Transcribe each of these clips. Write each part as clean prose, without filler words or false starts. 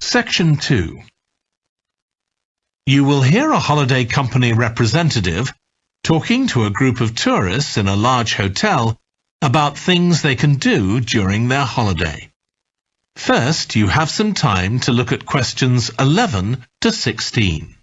Section 2. You will hear a holiday company representative talking to a group of tourists in a large hotel about things they can do during their holiday. First, you have some time to look at questions 11 to 16.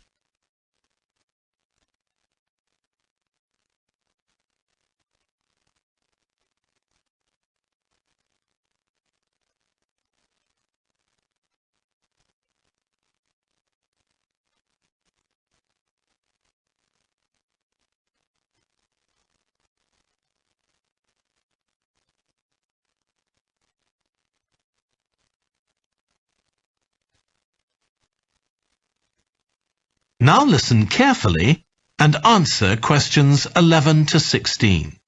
Now listen carefully and answer questions 11 to 16.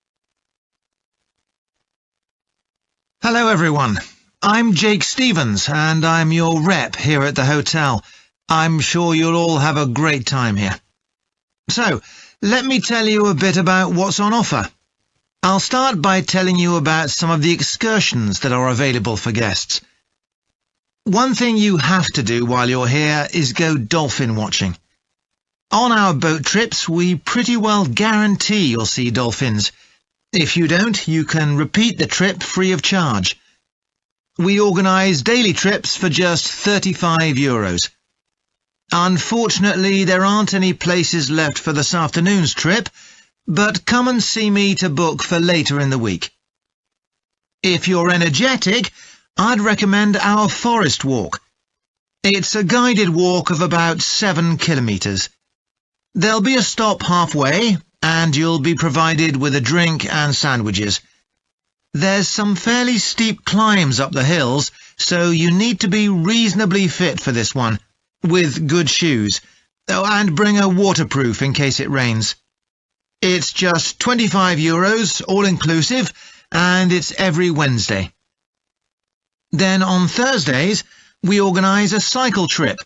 Hello everyone, I'm Jake Stevens and I'm your rep here at the hotel. I'm sure you'll all have a great time here. So, let me tell you a bit about what's on offer. I'll start by telling you about some of the excursions that are available for guests. One thing you have to do while you're here is go dolphin watching. On our boat trips, we pretty well guarantee you'll see dolphins. If you don't, you can repeat the trip free of charge. We organise daily trips for just €35. Unfortunately, there aren't any places left for this afternoon's trip, but come and see me to book for later in the week. If you're energetic, I'd recommend our forest walk. It's a guided walk of about 7 kilometres. There'll be a stop halfway, and you'll be provided with a drink and sandwiches. There's some fairly steep climbs up the hills, so you need to be reasonably fit for this one, with good shoes. Oh, and bring a waterproof in case it rains. It's just €25, all-inclusive, and it's every Wednesday. Then on Thursdays, we organise a cycle trip,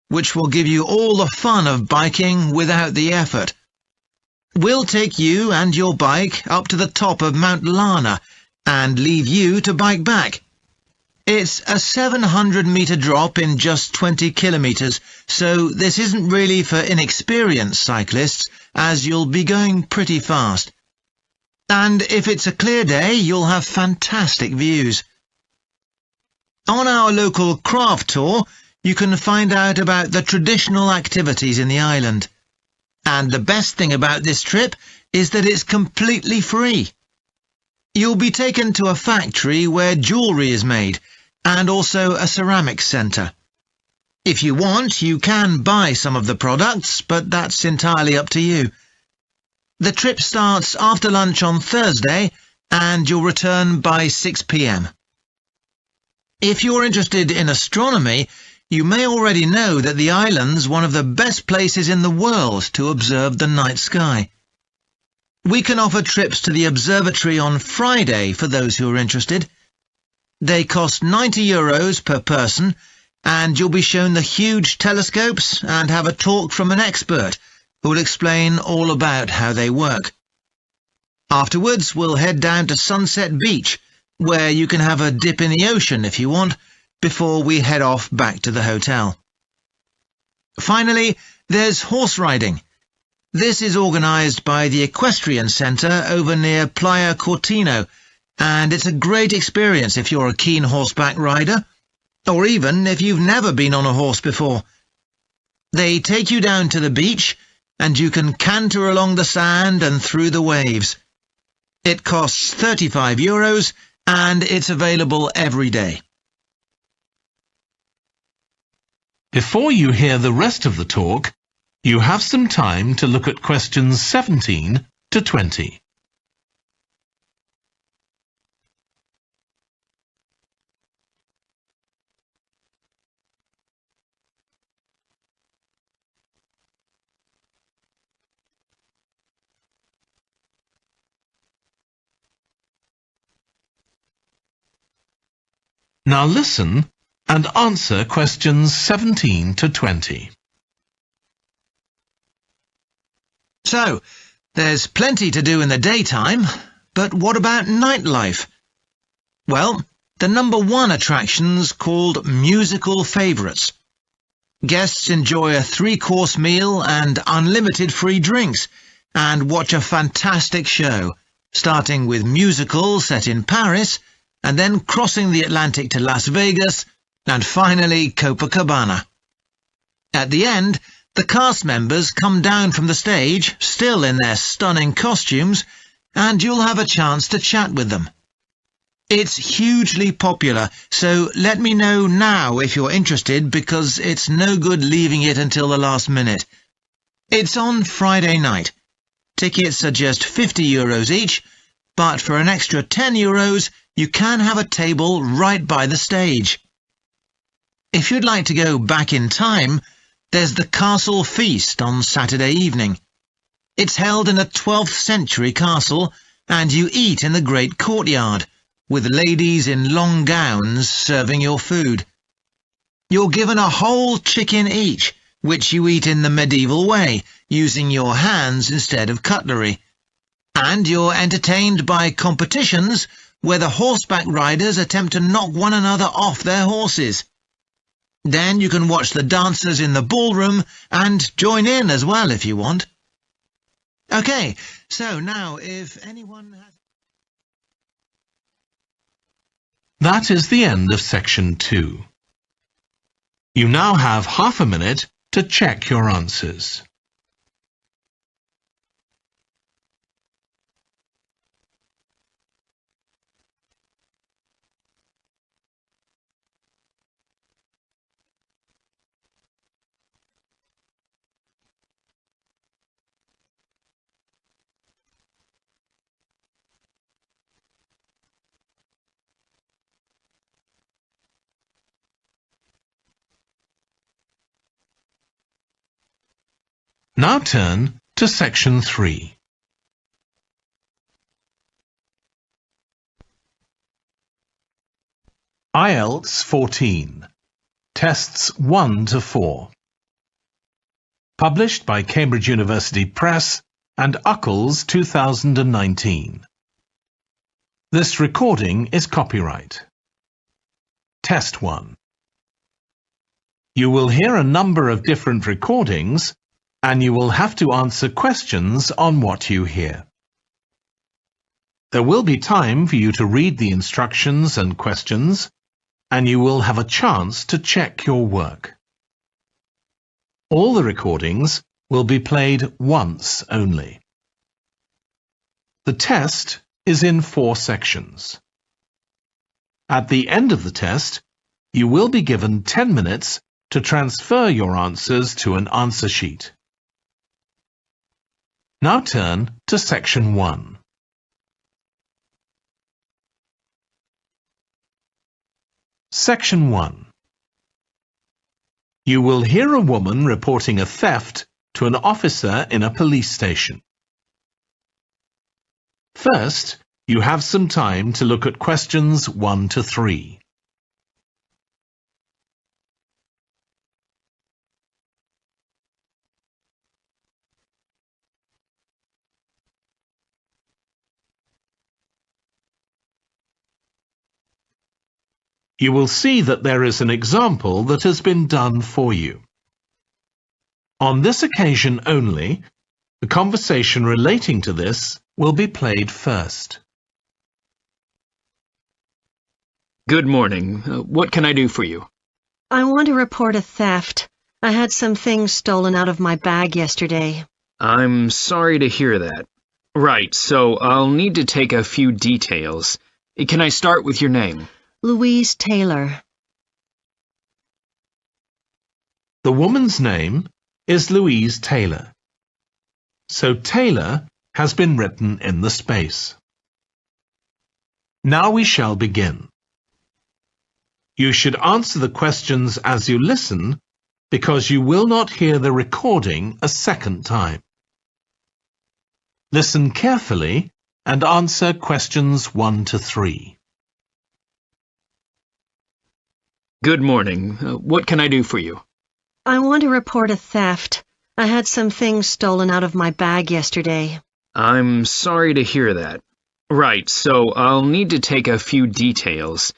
which will give you all the fun of biking without the effort. We'll take you and your bike up to the top of Mount Lana and leave you to bike back. It's a 700-metre drop in just 20 kilometres, so this isn't really for inexperienced cyclists, as you'll be going pretty fast. And if it's a clear day, you'll have fantastic views. On our local craft tour, you can find out about the traditional activities in the island. And the best thing about this trip is that it's completely free. You'll be taken to a factory where jewellery is made, and also a ceramics centre. If you want, you can buy some of the products, but that's entirely up to you. The trip starts after lunch on Thursday, and you'll return by 6 p.m. If you're interested in astronomy, you may already know that the island's one of the best places in the world to observe the night sky. We can offer trips to the observatory on Friday for those who are interested. They cost €90 per person, and you'll be shown the huge telescopes and have a talk from an expert who will explain all about how they work. Afterwards, we'll head down to Sunset Beach, where you can have a dip in the ocean if you want, before we head off back to the hotel. Finally, there's horse riding. This is organised by the Equestrian Centre over near Playa Cortino, and it's a great experience if you're a keen horseback rider, or even if you've never been on a horse before. They take you down to the beach, and you can canter along the sand and through the waves. It costs €35, and it's available every day. Before you hear the rest of the talk, you have some time to look at questions 17 to 20. Now listen and answer questions 17 to 20. So, there's plenty to do in the daytime, but what about nightlife? Well, the number one attraction's called Musical Favourites. Guests enjoy a 3-course meal and unlimited free drinks, and watch a fantastic show, starting with musicals set in Paris, and then crossing the Atlantic to Las Vegas, and finally Copacabana. At the end, the cast members come down from the stage, still in their stunning costumes, and you'll have a chance to chat with them. It's hugely popular, so let me know now if you're interested, because it's no good leaving it until the last minute. It's on Friday night. Tickets are just €50 each, but for an extra €10, you can have a table right by the stage. If you'd like to go back in time, there's the Castle Feast on Saturday evening. It's held in a 12th century castle, and you eat in the great courtyard, with ladies in long gowns serving your food. You're given a whole chicken each, which you eat in the medieval way, using your hands instead of cutlery. And you're entertained by competitions where the horseback riders attempt to knock one another off their horses. Then you can watch the dancers in the ballroom and join in as well if you want. OK, so now if anyone has... That is the end of section 2. You now have half a minute to check your answers. Now turn to section 3. IELTS 14, Tests 1 to 4. Published by Cambridge University Press and Uckles 2019. This recording is copyright. Test 1. You will hear a number of different recordings, and you will have to answer questions on what you hear. There will be time for you to read the instructions and questions, and you will have a chance to check your work. All the recordings will be played once only. The test is in 4 sections. At the end of the test, you will be given 10 minutes to transfer your answers to an answer sheet. Now turn to section 1. Section 1. You will hear a woman reporting a theft to an officer in a police station. First, you have some time to look at questions 1 to 3. You will see that there is an example that has been done for you. On this occasion only, the conversation relating to this will be played first. Good morning. What can I do for you? I want to report a theft. I had some things stolen out of my bag yesterday. I'm sorry to hear that. Right, so I'll need to take a few details. Can I start with your name? Louise Taylor. The woman's name is Louise Taylor. So Taylor has been written in the space. Now we shall begin. You should answer the questions as you listen, because you will not hear the recording a second time. Listen carefully and answer questions 1 to 3. Good morning. What can I do for you? I want to report a theft. I had some things stolen out of my bag yesterday. I'm sorry to hear that. Right, so I'll need to take a few details.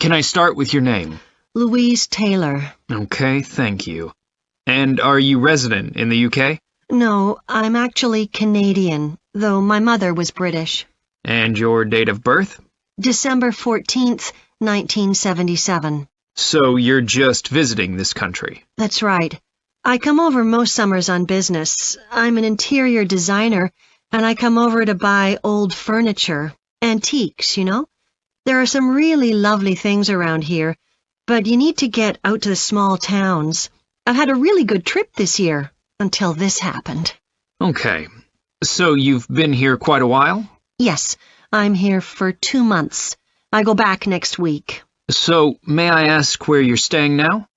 Can I start with your name? Louise Taylor. Okay, thank you. And are you resident in the UK? No, I'm actually Canadian, though my mother was British. And your date of birth? December 14th, 1977. So you're just visiting this country? That's right. I come over most summers on business. I'm an interior designer, and I come over to buy old furniture, antiques, you know? There are some really lovely things around here, but you need to get out to the small towns. I've had a really good trip this year, until this happened. Okay. So you've been here quite a while? Yes, I'm here for 2 months. I go back next week. So, may I ask where you're staying now?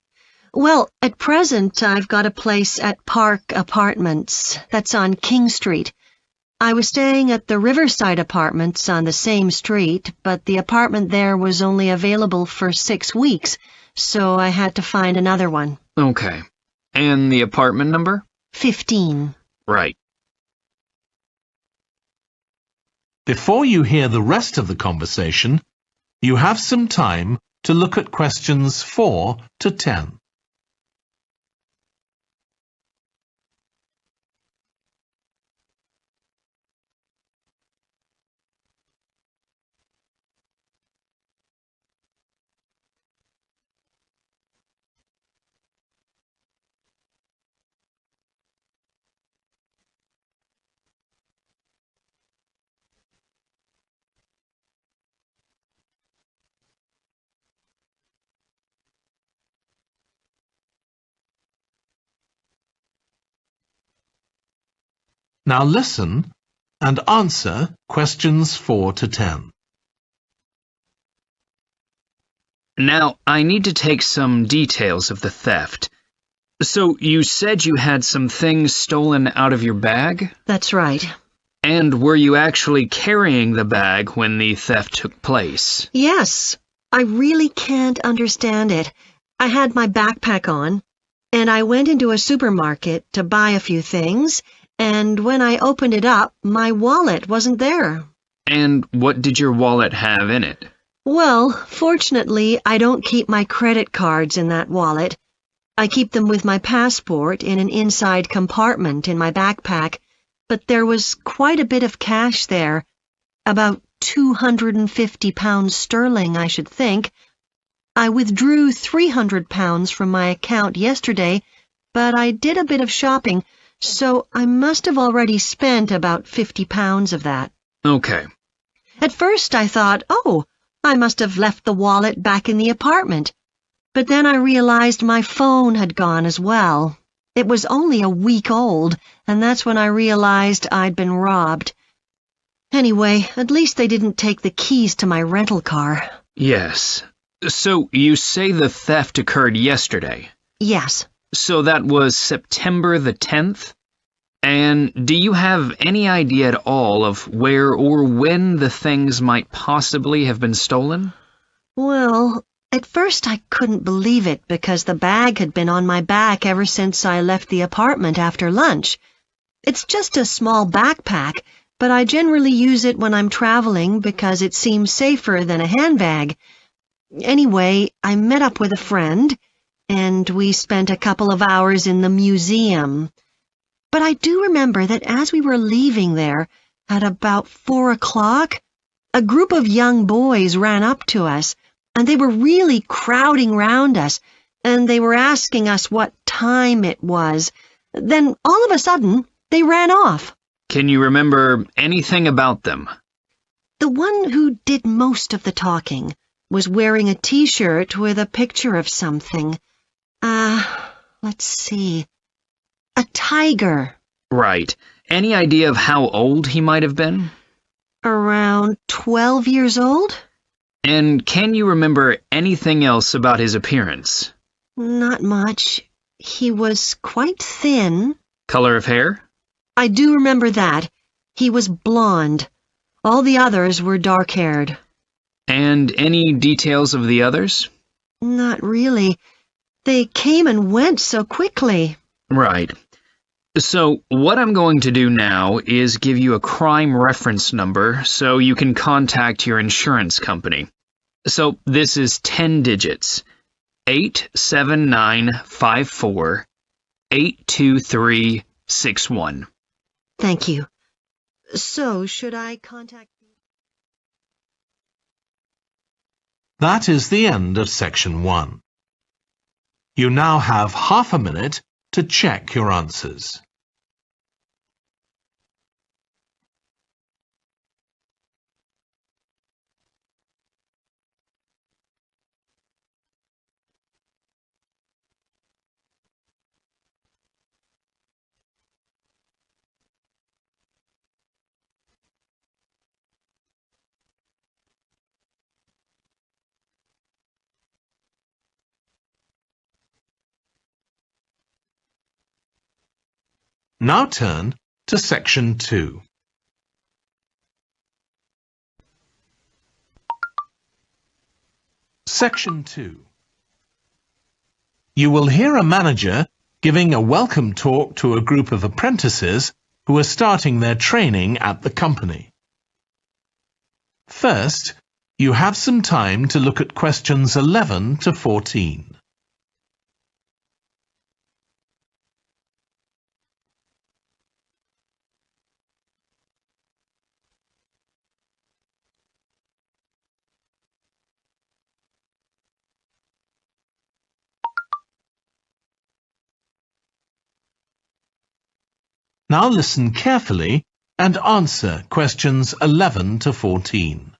Well, at present, I've got a place at Park Apartments. That's on King Street. I was staying at the Riverside Apartments on the same street, but the apartment there was only available for 6 weeks, so I had to find another one. Okay. And the apartment number? 15. Right. Before you hear the rest of the conversation, you have some time to look at questions 4 to 10. Now listen and answer questions 4 to 10. Now, I need to take some details of the theft. So, you said you had some things stolen out of your bag? That's right. And were you actually carrying the bag when the theft took place? Yes, I really can't understand it. I had my backpack on, and I went into a supermarket to buy a few things, and when I opened it up, my wallet wasn't there. And what did your wallet have in it? Well, fortunately, I don't keep my credit cards in that wallet. I keep them with my passport in an inside compartment in my backpack, but there was quite a bit of cash there, about £250 sterling, I should think. I withdrew £300 from my account yesterday, but I did a bit of shopping, so I must have already spent about £50 of that. Okay. At first I thought, oh, I must have left the wallet back in the apartment. But then I realized my phone had gone as well. It was only a week old, and that's when I realized I'd been robbed. Anyway, at least they didn't take the keys to my rental car. Yes. So, you say the theft occurred yesterday? Yes. So that was September the 10th? And do you have any idea at all of where or when the things might possibly have been stolen? Well, at first I couldn't believe it because the bag had been on my back ever since I left the apartment after lunch. It's just a small backpack, but I generally use it when I'm traveling because it seems safer than a handbag. Anyway, I met up with a friend, and we spent a couple of hours in the museum. But I do remember that as we were leaving there, at about 4 o'clock, a group of young boys ran up to us, and they were really crowding round us, and they were asking us what time it was. Then, all of a sudden, they ran off. Can you remember anything about them? The one who did most of the talking was wearing a T-shirt with a picture of something. Let's see. A tiger. Right. Any idea of how old he might have been? Around 12 years old? And can you remember anything else about his appearance? Not much. He was quite thin. Color of hair? I do remember that. He was blonde. All the others were dark-haired. And any details of the others? Not really. They came and went so quickly. Right. So, what I'm going to do now is give you a crime reference number so you can contact your insurance company. So, this is 10 digits. 87954 82361. Thank you. So, should I contact... That is the end of section 1. You now have half a minute to check your answers. Now turn to section 2. Section 2. You will hear a manager giving a welcome talk to a group of apprentices who are starting their training at the company. First, you have some time to look at questions 11 to 14. Now listen carefully and answer questions 11 to 14.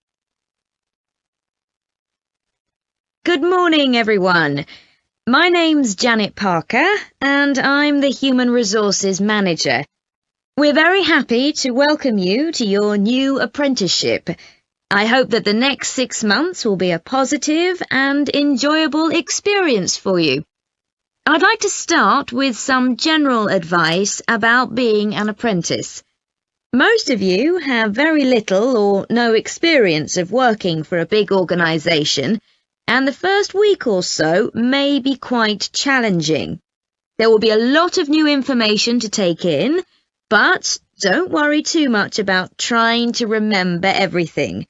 Good morning, everyone. My name's Janet Parker, and I'm the Human Resources Manager. We're very happy to welcome you to your new apprenticeship. I hope that the next 6 months will be a positive and enjoyable experience for you. I'd like to start with some general advice about being an apprentice. Most of you have very little or no experience of working for a big organisation, and the first week or so may be quite challenging. There will be a lot of new information to take in, but don't worry too much about trying to remember everything.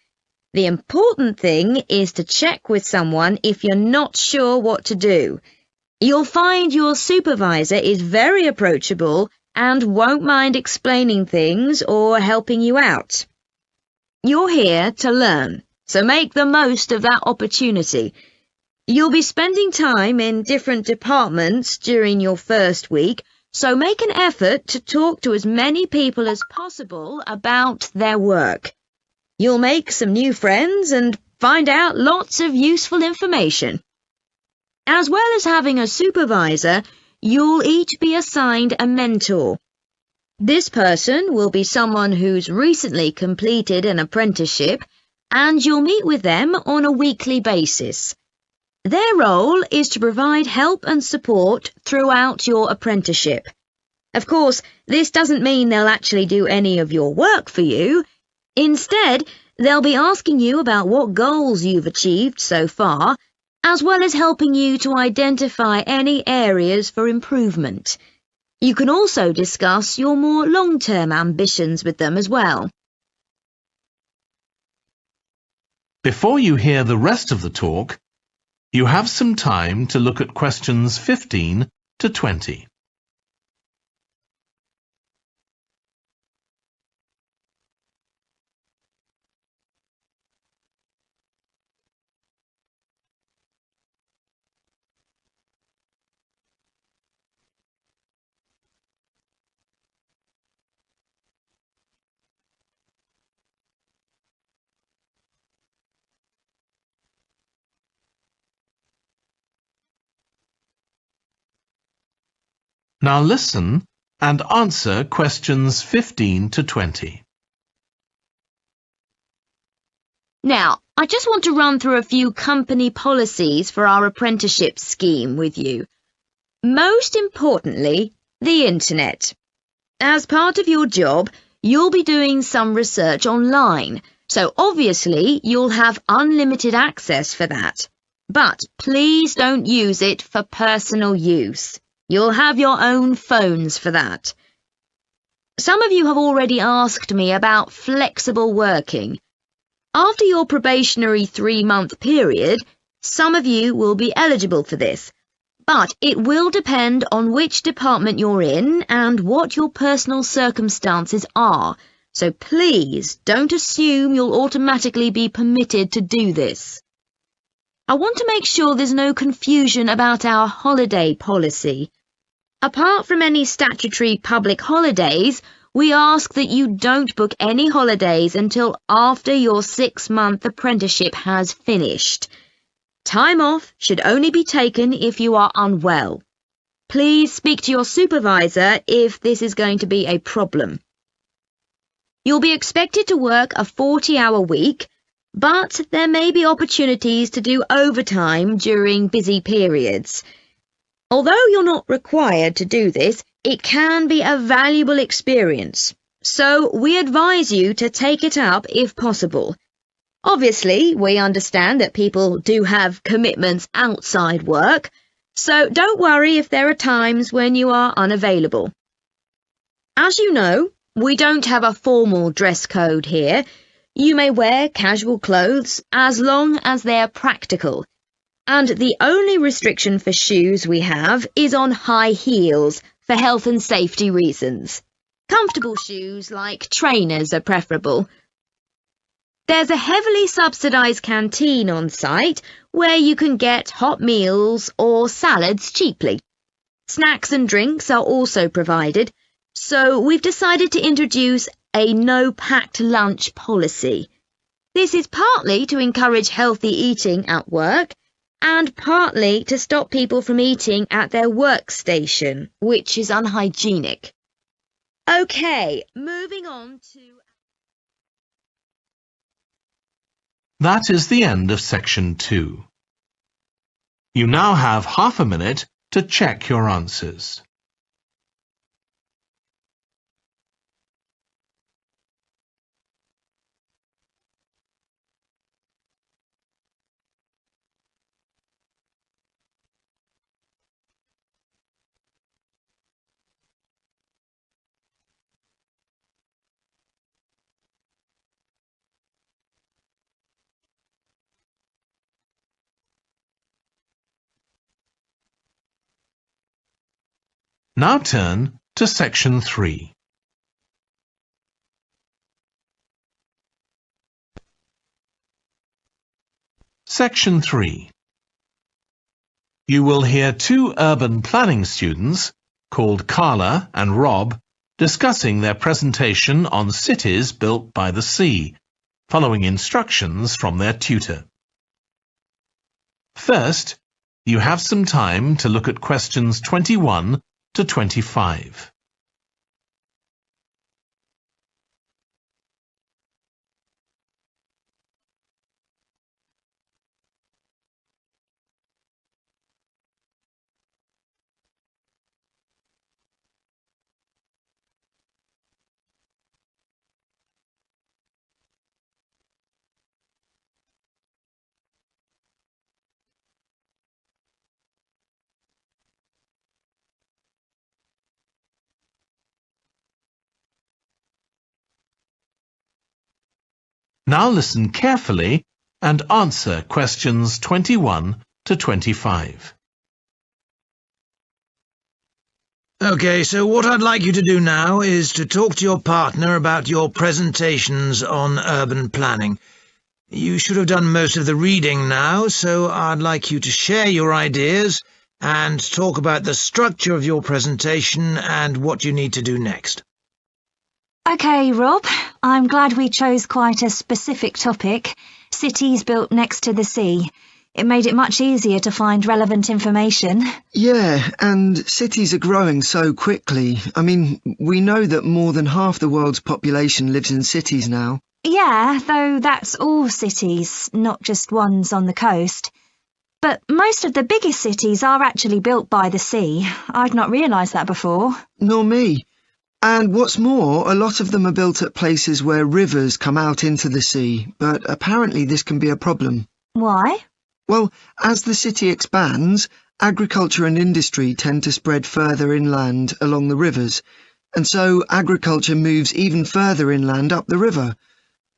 The important thing is to check with someone if you're not sure what to do. You'll find your supervisor is very approachable and won't mind explaining things or helping you out. You're here to learn, so make the most of that opportunity. You'll be spending time in different departments during your first week, so make an effort to talk to as many people as possible about their work. You'll make some new friends and find out lots of useful information. As well as having a supervisor, you'll each be assigned a mentor. This person will be someone who's recently completed an apprenticeship, and you'll meet with them on a weekly basis. Their role is to provide help and support throughout your apprenticeship. Of course, this doesn't mean they'll actually do any of your work for you. Instead, they'll be asking you about what goals you've achieved so far, as well as helping you to identify any areas for improvement. You can also discuss your more long-term ambitions with them as well. Before you hear the rest of the talk, you have some time to look at questions 15 to 20. Now listen and answer questions 15 to 20. Now, I just want to run through a few company policies for our apprenticeship scheme with you. Most importantly, the internet. As part of your job, you'll be doing some research online, so obviously you'll have unlimited access for that. But please don't use it for personal use. You'll have your own phones for that. Some of you have already asked me about flexible working. After your probationary 3-month period, some of you will be eligible for this. But it will depend on which department you're in and what your personal circumstances are, so please don't assume you'll automatically be permitted to do this. I want to make sure there's no confusion about our holiday policy. Apart from any statutory public holidays, we ask that you don't book any holidays until after your 6-month apprenticeship has finished. Time off should only be taken if you are unwell. Please speak to your supervisor if this is going to be a problem. You'll be expected to work a 40-hour week, but there may be opportunities to do overtime during busy periods. Although you're not required to do this, it can be a valuable experience, so we advise you to take it up if possible. Obviously, we understand that people do have commitments outside work, so don't worry if there are times when you are unavailable. As you know, we don't have a formal dress code here. You may wear casual clothes as long as they're practical. And the only restriction for shoes we have is on high heels for health and safety reasons. Comfortable shoes like trainers are preferable. There's a heavily subsidised canteen on site where you can get hot meals or salads cheaply. Snacks and drinks are also provided, so we've decided to introduce a no-packed lunch policy. This is partly to encourage healthy eating at work and partly to stop people from eating at their workstation, which is unhygienic. Okay, moving on to... That is the end of section 2. You now have half a minute to check your answers. Now turn to section 3. Section 3. You will hear 2 urban planning students, called Carla and Rob, discussing their presentation on cities built by the sea, following instructions from their tutor. First, you have some time to look at questions 21 to 25. Now listen carefully and answer questions 21 to 25. OK, so what I'd like you to do now is to talk to your partner about your presentations on urban planning. You should have done most of the reading now, so I'd like you to share your ideas and talk about the structure of your presentation and what you need to do next. OK, Rob, I'm glad we chose quite a specific topic, cities built next to the sea. It made it much easier to find relevant information. Yeah, and cities are growing so quickly. I mean, we know that more than half the world's population lives in cities now. Yeah, though that's all cities, not just ones on the coast. But most of the biggest cities are actually built by the sea. I'd not realised that before. Nor me. And what's more, a lot of them are built at places where rivers come out into the sea, but apparently this can be a problem. Why? Well, as the city expands, agriculture and industry tend to spread further inland along the rivers, and so agriculture moves even further inland up the river.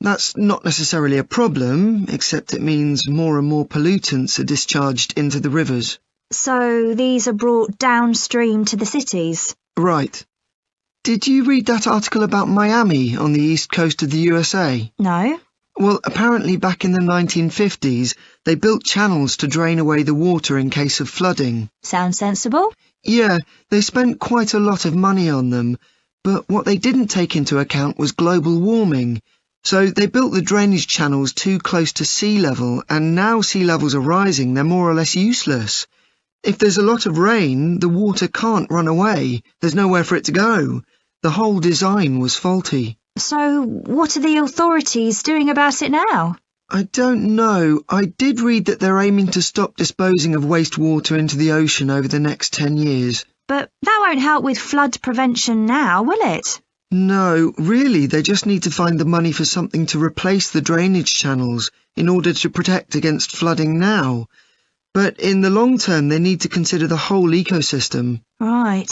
That's not necessarily a problem, except it means more and more pollutants are discharged into the rivers. So these are brought downstream to the cities? Right. Did you read that article about Miami on the east coast of the USA? No. Well, apparently back in the 1950s, they built channels to drain away the water in case of flooding. Sounds sensible. Yeah, they spent quite a lot of money on them, but what they didn't take into account was global warming. So they built the drainage channels too close to sea level, and now sea levels are rising, they're more or less useless. If there's a lot of rain, the water can't run away. There's nowhere for it to go. The whole design was faulty. So what are the authorities doing about it now? I don't know. I did read that they're aiming to stop disposing of wastewater into the ocean over the next 10 years. But that won't help with flood prevention now, will it? No, really, they just need to find the money for something to replace the drainage channels in order to protect against flooding now. But in the long term, they need to consider the whole ecosystem. Right.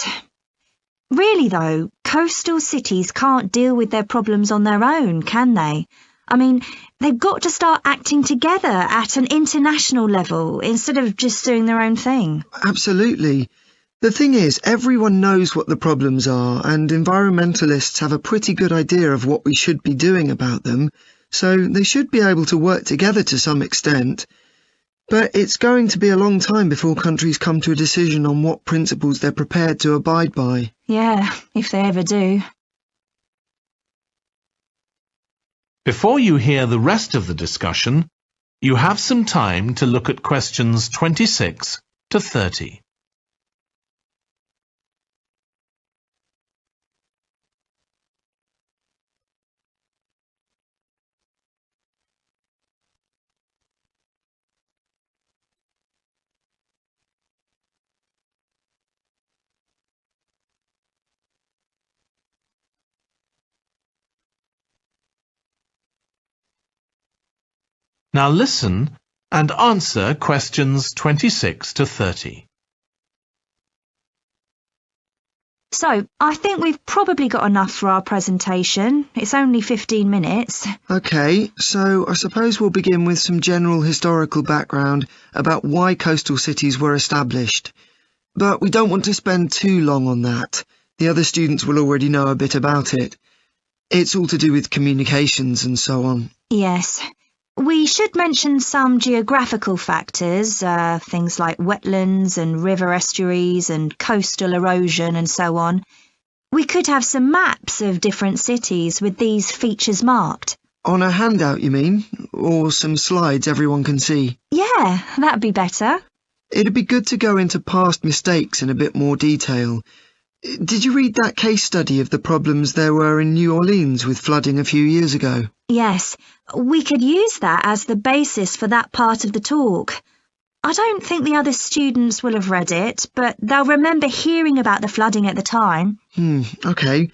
Really, though, coastal cities can't deal with their problems on their own, can they? I mean, they've got to start acting together at an international level instead of just doing their own thing. Absolutely. The thing is, everyone knows what the problems are, and environmentalists have a pretty good idea of what we should be doing about them, so they should be able to work together to some extent. But it's going to be a long time before countries come to a decision on what principles they're prepared to abide by. Yeah, if they ever do. Before you hear the rest of the discussion, you have some time to look at questions 26 to 30. Now listen and answer questions 26 to 30. So, I think we've probably got enough for our presentation. It's only 15 minutes. OK, so I suppose we'll begin with some general historical background about why coastal cities were established. But we don't want to spend too long on that. The other students will already know a bit about it. It's all to do with communications and so on. Yes. We should mention some geographical factors, things like wetlands and river estuaries and coastal erosion and so on. We could have some maps of different cities with these features marked. On a handout, you mean? Or some slides everyone can see? Yeah, that'd be better. It'd be good to go into past mistakes in a bit more detail. Did you read that case study of the problems there were in New Orleans with flooding a few years ago? Yes, we could use that as the basis for that part of the talk. I don't think the other students will have read it, but they'll remember hearing about the flooding at the time. OK.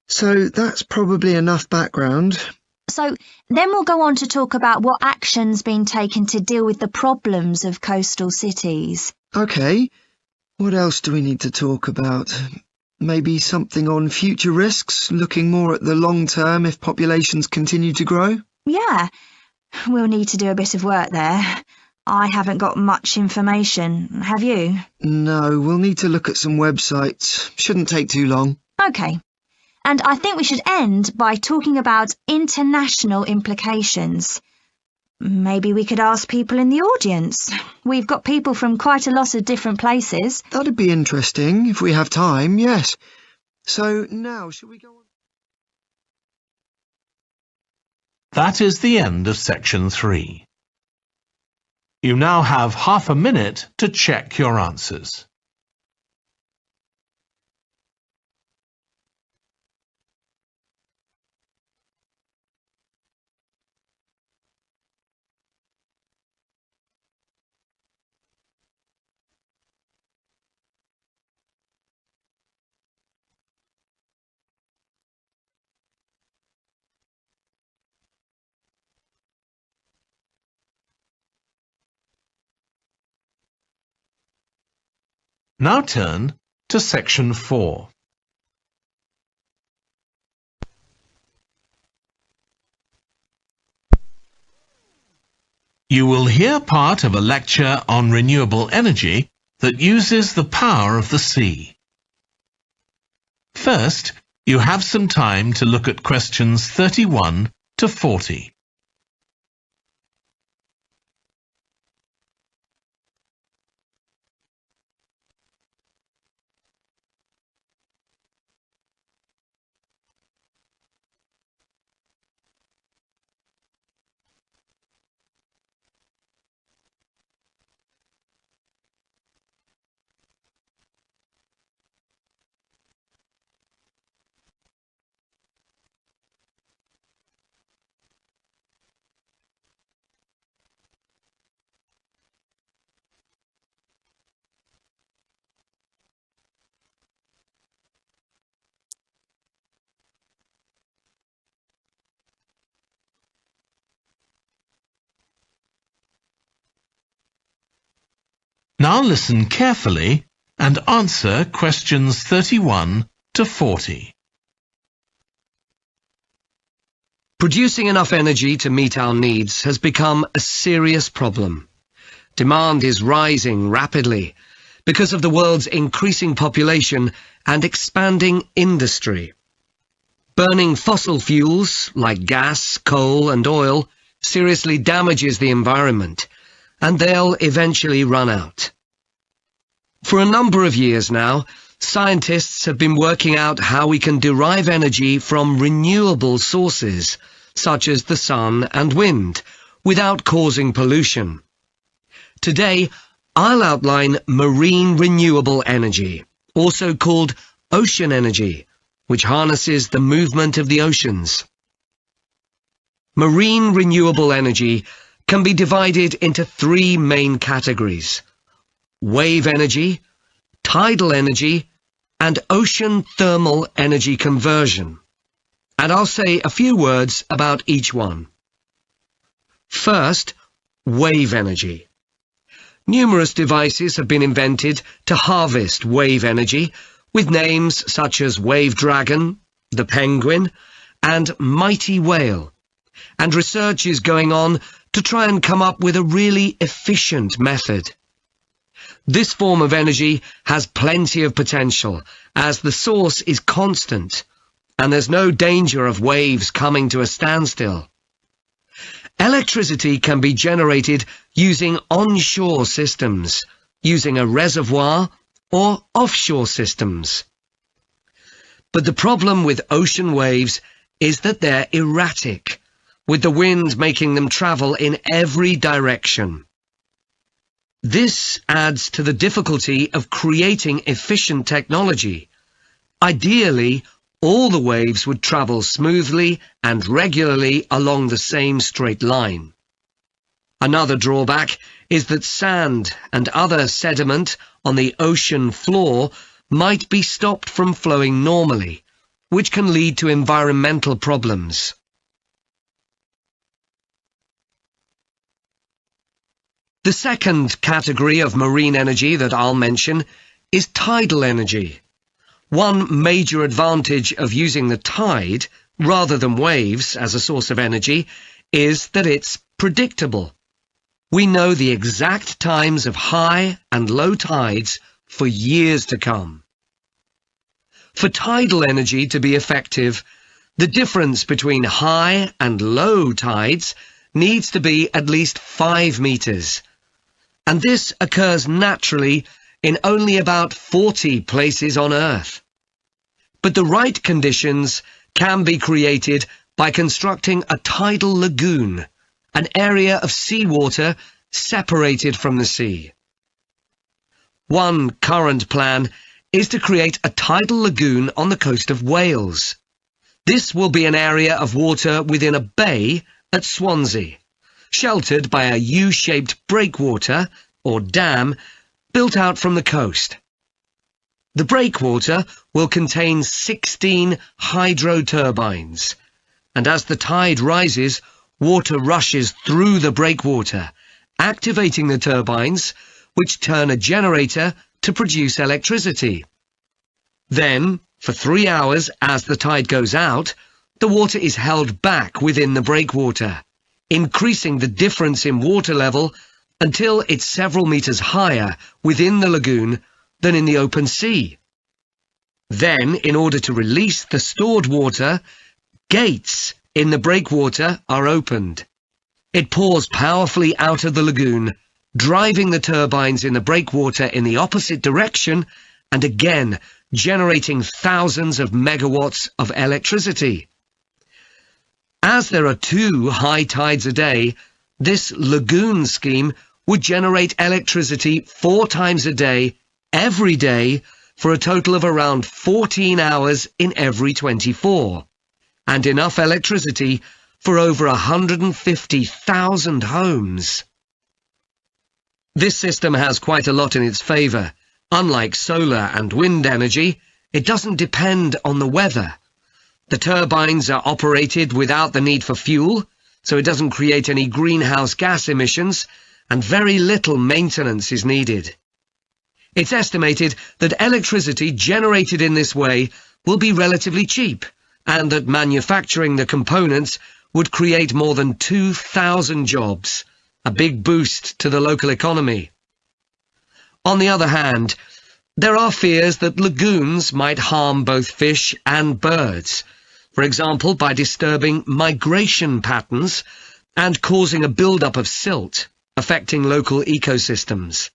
So that's probably enough background. So then we'll go on to talk about what action's been taken to deal with the problems of coastal cities. OK. What else do we need to talk about? Maybe something on future risks, looking more at the long term if populations continue to grow? Yeah, we'll need to do a bit of work there. I haven't got much information, have you? No, we'll need to look at some websites. Shouldn't take too long. OK. And I think we should end by talking about international implications. Maybe we could ask people in the audience. We've got people from quite a lot of different places. That'd be interesting, if we have time, yes. So now, shall we go on? That is the end of section 3. You now have half a minute to check your answers. Now turn to section 4. You will hear part of a lecture on renewable energy that uses the power of the sea. First, you have some time to look at questions 31 to 40. Now listen carefully and answer questions 31 to 40. Producing enough energy to meet our needs has become a serious problem. Demand is rising rapidly because of the world's increasing population and expanding industry. Burning fossil fuels like gas, coal and oil seriously damages the environment, and they'll eventually run out. For a number of years now, scientists have been working out how we can derive energy from renewable sources, such as the sun and wind, without causing pollution. Today, I'll outline marine renewable energy, also called ocean energy, which harnesses the movement of the oceans. Marine renewable energy can be divided into three main categories: wave energy, tidal energy, and ocean thermal energy conversion. And I'll say a few words about each one. First, wave energy. Numerous devices have been invented to harvest wave energy, with names such as Wave Dragon, the Penguin, and Mighty Whale. And research is going on to try and come up with a really efficient method. This form of energy has plenty of potential, as the source is constant, and there's no danger of waves coming to a standstill. Electricity can be generated using onshore systems, using a reservoir, or offshore systems. But the problem with ocean waves is that they're erratic, with the wind making them travel in every direction. This adds to the difficulty of creating efficient technology. Ideally, all the waves would travel smoothly and regularly along the same straight line. Another drawback is that sand and other sediment on the ocean floor might be stopped from flowing normally, which can lead to environmental problems. The second category of marine energy that I'll mention is tidal energy. One major advantage of using the tide rather than waves as a source of energy is that it's predictable. We know the exact times of high and low tides for years to come. For tidal energy to be effective, the difference between high and low tides needs to be at least 5 meters. And this occurs naturally in only about 40 places on Earth. But the right conditions can be created by constructing a tidal lagoon, an area of seawater separated from the sea. One current plan is to create a tidal lagoon on the coast of Wales. This will be an area of water within a bay at Swansea, sheltered by a U-shaped breakwater, or dam, built out from the coast. The breakwater will contain 16 hydro turbines, and as the tide rises, water rushes through the breakwater, activating the turbines, which turn a generator to produce electricity. Then, for 3 hours as the tide goes out, the water is held back within the breakwater, increasing the difference in water level until it's several meters higher within the lagoon than in the open sea. Then, in order to release the stored water, gates in the breakwater are opened. It pours powerfully out of the lagoon, driving the turbines in the breakwater in the opposite direction and again generating thousands of megawatts of electricity. As there are 2 high tides a day, this lagoon scheme would generate electricity 4 times a day, every day, for a total of around 14 hours in every 24, and enough electricity for over 150,000 homes. This system has quite a lot in its favour. Unlike solar and wind energy, it doesn't depend on the weather. The turbines are operated without the need for fuel, so it doesn't create any greenhouse gas emissions, and very little maintenance is needed. It's estimated that electricity generated in this way will be relatively cheap, and that manufacturing the components would create more than 2,000 jobs, a big boost to the local economy. On the other hand, there are fears that lagoons might harm both fish and birds, for example by disturbing migration patterns and causing a build-up of silt, affecting local ecosystems.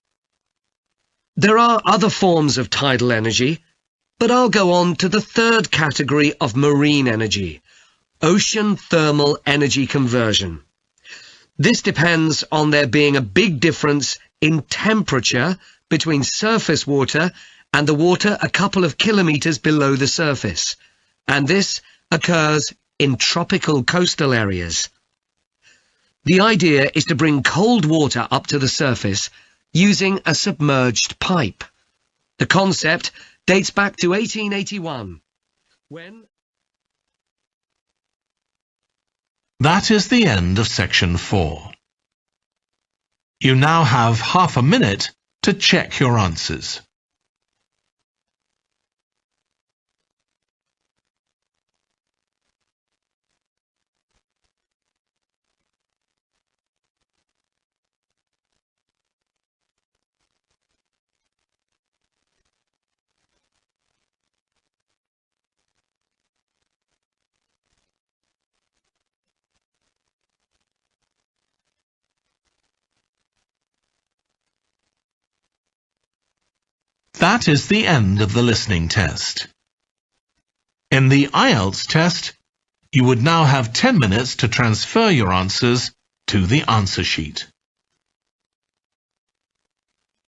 There are other forms of tidal energy, but I'll go on to the third category of marine energy, ocean thermal energy conversion. This depends on there being a big difference in temperature between surface water and the water a couple of kilometres below the surface, and this occurs in tropical coastal areas. The idea is to bring cold water up to the surface using a submerged pipe. The concept dates back to 1881, when... That is the end of section 4. You now have half a minute to check your answers. That is the end of the listening test. In the IELTS test, you would now have 10 minutes to transfer your answers to the answer sheet.